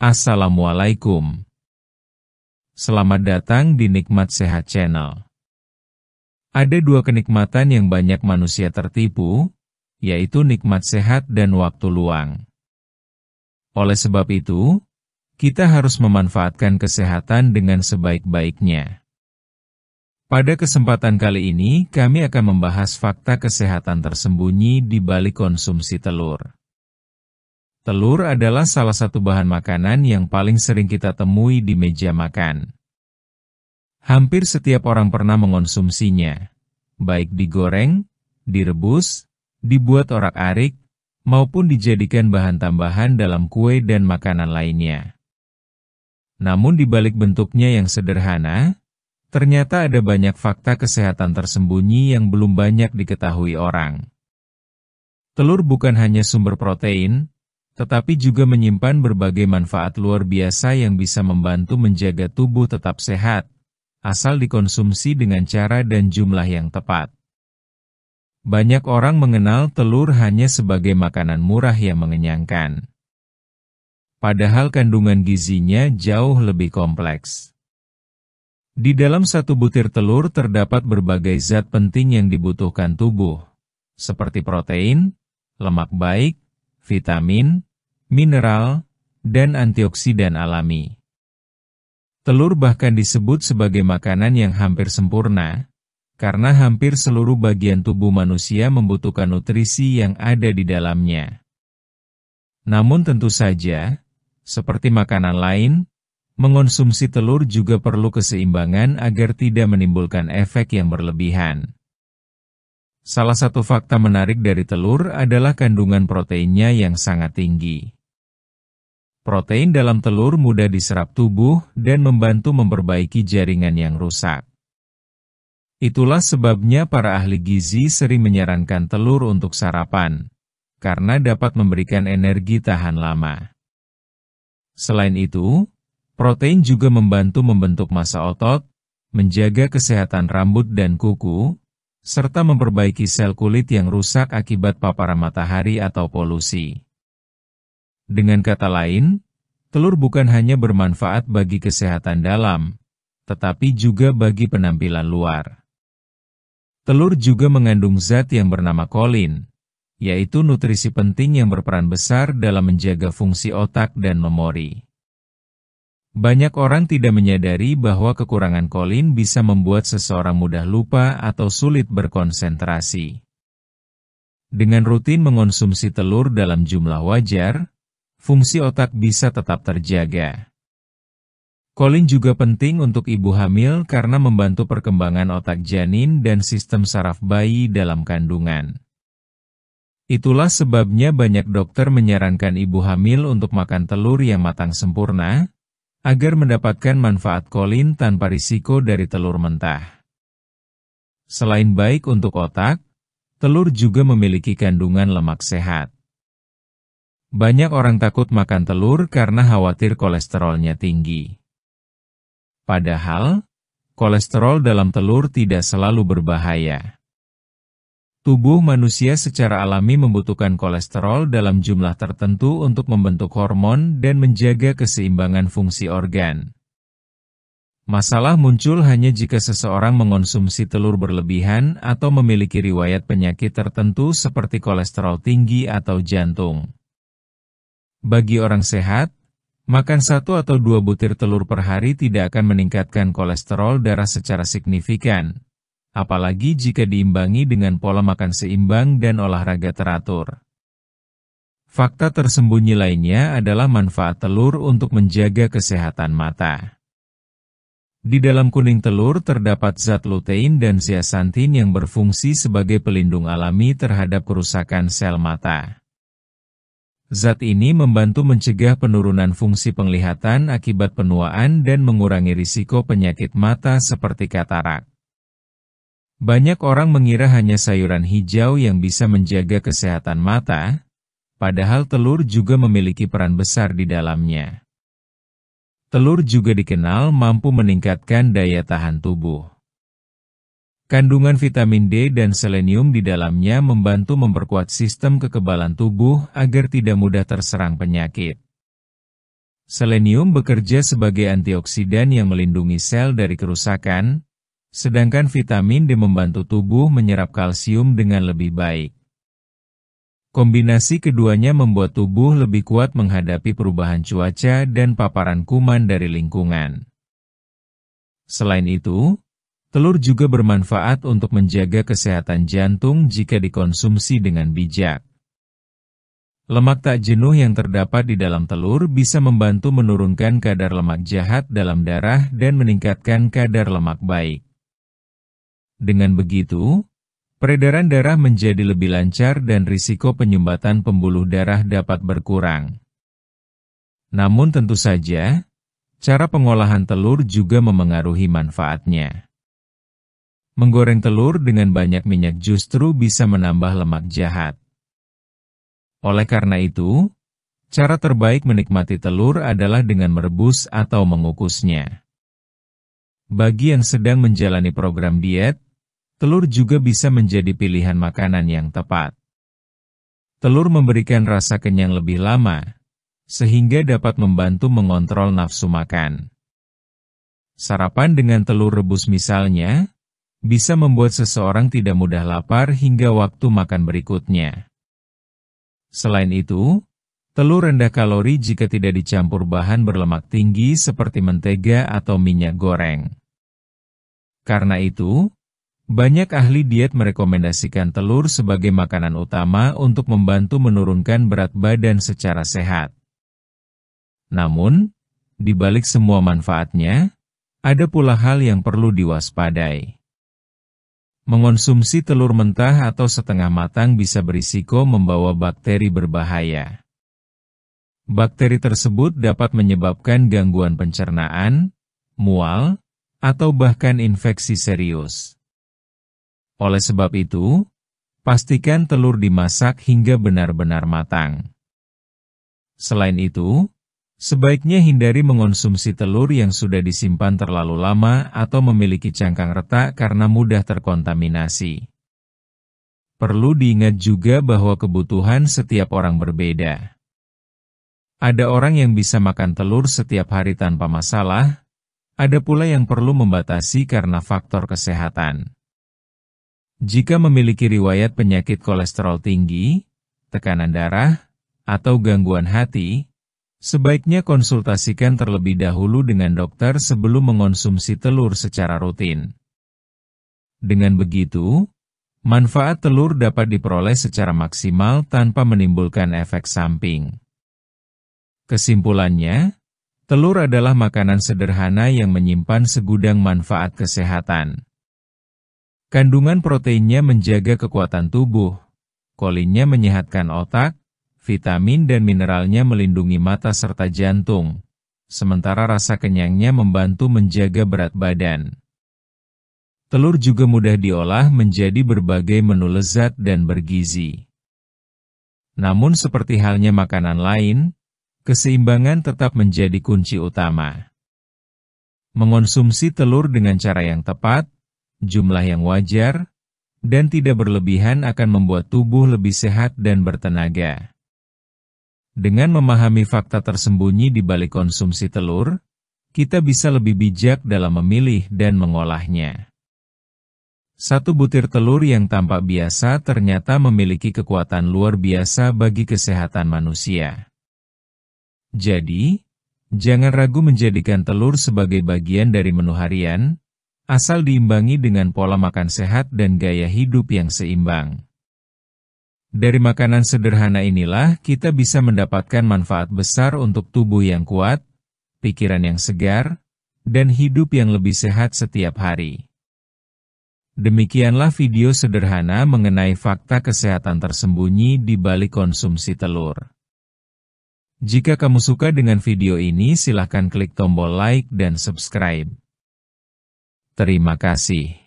Assalamualaikum. Selamat datang di Nikmat Sehat Channel. Ada dua kenikmatan yang banyak manusia tertipu, yaitu nikmat sehat dan waktu luang. Oleh sebab itu, kita harus memanfaatkan kesehatan dengan sebaik-baiknya. Pada kesempatan kali ini, kami akan membahas fakta kesehatan tersembunyi di balik konsumsi telur. Telur adalah salah satu bahan makanan yang paling sering kita temui di meja makan. Hampir setiap orang pernah mengonsumsinya, baik digoreng, direbus, dibuat orak-arik, maupun dijadikan bahan tambahan dalam kue dan makanan lainnya. Namun di balik bentuknya yang sederhana, ternyata ada banyak fakta kesehatan tersembunyi yang belum banyak diketahui orang. Telur bukan hanya sumber protein, tetapi juga menyimpan berbagai manfaat luar biasa yang bisa membantu menjaga tubuh tetap sehat, asal dikonsumsi dengan cara dan jumlah yang tepat. Banyak orang mengenal telur hanya sebagai makanan murah yang mengenyangkan. Padahal kandungan gizinya jauh lebih kompleks. Di dalam satu butir telur terdapat berbagai zat penting yang dibutuhkan tubuh, seperti protein, lemak baik, vitamin, mineral, dan antioksidan alami. Telur bahkan disebut sebagai makanan yang hampir sempurna, karena hampir seluruh bagian tubuh manusia membutuhkan nutrisi yang ada di dalamnya. Namun tentu saja, seperti makanan lain, mengonsumsi telur juga perlu keseimbangan agar tidak menimbulkan efek yang berlebihan. Salah satu fakta menarik dari telur adalah kandungan proteinnya yang sangat tinggi. Protein dalam telur mudah diserap tubuh dan membantu memperbaiki jaringan yang rusak. Itulah sebabnya para ahli gizi sering menyarankan telur untuk sarapan, karena dapat memberikan energi tahan lama. Selain itu, protein juga membantu membentuk massa otot, menjaga kesehatan rambut dan kuku, serta memperbaiki sel kulit yang rusak akibat paparan matahari atau polusi. Dengan kata lain, telur bukan hanya bermanfaat bagi kesehatan dalam, tetapi juga bagi penampilan luar. Telur juga mengandung zat yang bernama kolin, yaitu nutrisi penting yang berperan besar dalam menjaga fungsi otak dan memori. Banyak orang tidak menyadari bahwa kekurangan kolin bisa membuat seseorang mudah lupa atau sulit berkonsentrasi. Dengan rutin mengonsumsi telur dalam jumlah wajar, fungsi otak bisa tetap terjaga. Kolin juga penting untuk ibu hamil karena membantu perkembangan otak janin dan sistem saraf bayi dalam kandungan. Itulah sebabnya banyak dokter menyarankan ibu hamil untuk makan telur yang matang sempurna, agar mendapatkan manfaat kolin tanpa risiko dari telur mentah. Selain baik untuk otak, telur juga memiliki kandungan lemak sehat. Banyak orang takut makan telur karena khawatir kolesterolnya tinggi. Padahal, kolesterol dalam telur tidak selalu berbahaya. Tubuh manusia secara alami membutuhkan kolesterol dalam jumlah tertentu untuk membentuk hormon dan menjaga keseimbangan fungsi organ. Masalah muncul hanya jika seseorang mengonsumsi telur berlebihan atau memiliki riwayat penyakit tertentu seperti kolesterol tinggi atau jantung. Bagi orang sehat, makan 1 atau 2 butir telur per hari tidak akan meningkatkan kolesterol darah secara signifikan. Apalagi jika diimbangi dengan pola makan seimbang dan olahraga teratur. Fakta tersembunyi lainnya adalah manfaat telur untuk menjaga kesehatan mata. Di dalam kuning telur terdapat zat lutein dan zeaxanthin yang berfungsi sebagai pelindung alami terhadap kerusakan sel mata. Zat ini membantu mencegah penurunan fungsi penglihatan akibat penuaan dan mengurangi risiko penyakit mata seperti katarak. Banyak orang mengira hanya sayuran hijau yang bisa menjaga kesehatan mata, padahal telur juga memiliki peran besar di dalamnya. Telur juga dikenal mampu meningkatkan daya tahan tubuh. Kandungan vitamin D dan selenium di dalamnya membantu memperkuat sistem kekebalan tubuh agar tidak mudah terserang penyakit. Selenium bekerja sebagai antioksidan yang melindungi sel dari kerusakan, sedangkan vitamin D membantu tubuh menyerap kalsium dengan lebih baik. Kombinasi keduanya membuat tubuh lebih kuat menghadapi perubahan cuaca dan paparan kuman dari lingkungan. Selain itu, telur juga bermanfaat untuk menjaga kesehatan jantung jika dikonsumsi dengan bijak. Lemak tak jenuh yang terdapat di dalam telur bisa membantu menurunkan kadar lemak jahat dalam darah dan meningkatkan kadar lemak baik. Dengan begitu, peredaran darah menjadi lebih lancar dan risiko penyumbatan pembuluh darah dapat berkurang. Namun tentu saja, cara pengolahan telur juga memengaruhi manfaatnya. Menggoreng telur dengan banyak minyak justru bisa menambah lemak jahat. Oleh karena itu, cara terbaik menikmati telur adalah dengan merebus atau mengukusnya. Bagi yang sedang menjalani program diet, telur juga bisa menjadi pilihan makanan yang tepat. Telur memberikan rasa kenyang lebih lama, sehingga dapat membantu mengontrol nafsu makan. Sarapan dengan telur rebus misalnya, bisa membuat seseorang tidak mudah lapar hingga waktu makan berikutnya. Selain itu, telur rendah kalori jika tidak dicampur bahan berlemak tinggi seperti mentega atau minyak goreng. Karena itu, banyak ahli diet merekomendasikan telur sebagai makanan utama untuk membantu menurunkan berat badan secara sehat. Namun, di balik semua manfaatnya, ada pula hal yang perlu diwaspadai. Mengonsumsi telur mentah atau setengah matang bisa berisiko membawa bakteri berbahaya. Bakteri tersebut dapat menyebabkan gangguan pencernaan, mual, atau bahkan infeksi serius. Oleh sebab itu, pastikan telur dimasak hingga benar-benar matang. Selain itu, sebaiknya hindari mengonsumsi telur yang sudah disimpan terlalu lama atau memiliki cangkang retak karena mudah terkontaminasi. Perlu diingat juga bahwa kebutuhan setiap orang berbeda. Ada orang yang bisa makan telur setiap hari tanpa masalah, ada pula yang perlu membatasi karena faktor kesehatan. Jika memiliki riwayat penyakit kolesterol tinggi, tekanan darah, atau gangguan hati, sebaiknya konsultasikan terlebih dahulu dengan dokter sebelum mengonsumsi telur secara rutin. Dengan begitu, manfaat telur dapat diperoleh secara maksimal tanpa menimbulkan efek samping. Kesimpulannya, telur adalah makanan sederhana yang menyimpan segudang manfaat kesehatan. Kandungan proteinnya menjaga kekuatan tubuh, kolinnya menyehatkan otak, vitamin dan mineralnya melindungi mata serta jantung, sementara rasa kenyangnya membantu menjaga berat badan. Telur juga mudah diolah menjadi berbagai menu lezat dan bergizi. Namun seperti halnya makanan lain, keseimbangan tetap menjadi kunci utama. Mengonsumsi telur dengan cara yang tepat, jumlah yang wajar, dan tidak berlebihan akan membuat tubuh lebih sehat dan bertenaga. Dengan memahami fakta tersembunyi di balik konsumsi telur, kita bisa lebih bijak dalam memilih dan mengolahnya. Satu butir telur yang tampak biasa ternyata memiliki kekuatan luar biasa bagi kesehatan manusia. Jadi, jangan ragu menjadikan telur sebagai bagian dari menu harian, asal diimbangi dengan pola makan sehat dan gaya hidup yang seimbang. Dari makanan sederhana inilah kita bisa mendapatkan manfaat besar untuk tubuh yang kuat, pikiran yang segar, dan hidup yang lebih sehat setiap hari. Demikianlah video sederhana mengenai fakta kesehatan tersembunyi di balik konsumsi telur. Jika kamu suka dengan video ini, silahkan klik tombol like dan subscribe. Terima kasih.